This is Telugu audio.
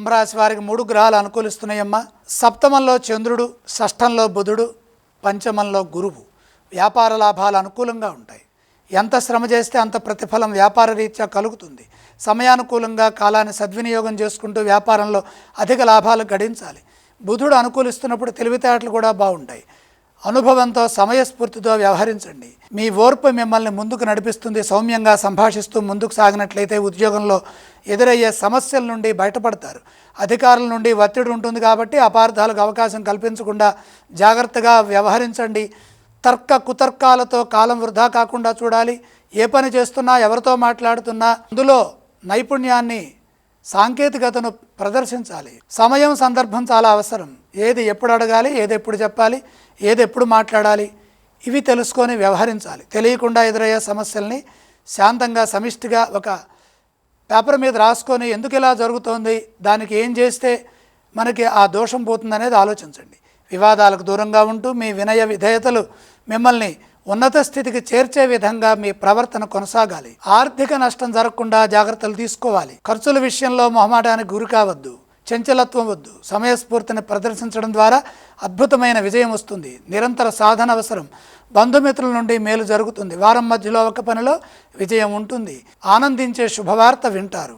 కుంభరాశి వారికి 3 గ్రహాలు అనుకూలిస్తున్నాయమ్మా. సప్తమంలో చంద్రుడు, షష్ఠంలో బుధుడు, పంచమంలో గురువు. వ్యాపార లాభాలు అనుకూలంగా ఉంటాయి. ఎంత శ్రమ చేస్తే అంత ప్రతిఫలం వ్యాపార రీత్యా కలుగుతుంది. సమయానుకూలంగా కాలాన్ని సద్వినియోగం చేసుకుంటూ వ్యాపారంలో అధిక లాభాలు గడించాలి. బుధుడు అనుకూలిస్తున్నప్పుడు తెలివితేటలు కూడా బాగుంటాయి. అనుభవంతో సమయస్ఫూర్తితో వ్యవహరించండి. మీ ఓర్పు మిమ్మల్ని ముందుకు నడిపిస్తుంది. సౌమ్యంగా సంభాషిస్తూ ముందుకు సాగినట్లయితే ఉద్యోగంలో ఎదురయ్యే సమస్యల నుండి బయటపడతారు. అధికారుల నుండి ఒత్తిడి ఉంటుంది కాబట్టి అపార్థాలకు అవకాశం కల్పించకుండా జాగ్రత్తగా వ్యవహరించండి. తర్క కుతర్కాలతో కాలం వృధా కాకుండా చూడాలి. ఏ పని చేస్తున్నా, ఎవరితో మాట్లాడుతున్నా అందులో నైపుణ్యాన్ని, సాంకేతికతను ప్రదర్శించాలి. సమయం, సందర్భం చాలా అవసరం. ఏది ఎప్పుడు అడగాలి, ఏది ఎప్పుడు చెప్పాలి, ఏది ఎప్పుడు మాట్లాడాలి, ఇవి తెలుసుకొని వ్యవహరించాలి. తెలియకుండా ఎదురయ్యే సమస్యల్ని శాంతంగా సమిష్టిగా ఒక పేపర్ మీద రాసుకొని ఎందుకు ఇలా జరుగుతోంది, దానికి ఏం చేస్తే మనకి ఆ దోషం పోతుందనేది ఆలోచించండి. వివాదాలకు దూరంగా ఉంటూ మీ వినయ విధేయతలు మిమ్మల్ని ఉన్నత స్థితికి చేర్చే విధంగా మీ ప్రవర్తన కొనసాగాలి. ఆర్థిక నష్టం జరగకుండా జాగ్రత్తలు తీసుకోవాలి. ఖర్చుల విషయంలో మొహమాటానికి గురి కావద్దు. చంచలత్వం వద్దు. సమయస్ఫూర్తిని ప్రదర్శించడం ద్వారా అద్భుతమైన విజయం వస్తుంది. నిరంతర సాధన అవసరం. బంధుమిత్రుల నుండి మేలు జరుగుతుంది. వారం మధ్యలో ఒక పనిలో విజయం ఉంటుంది. ఆనందించే శుభవార్త వింటారు.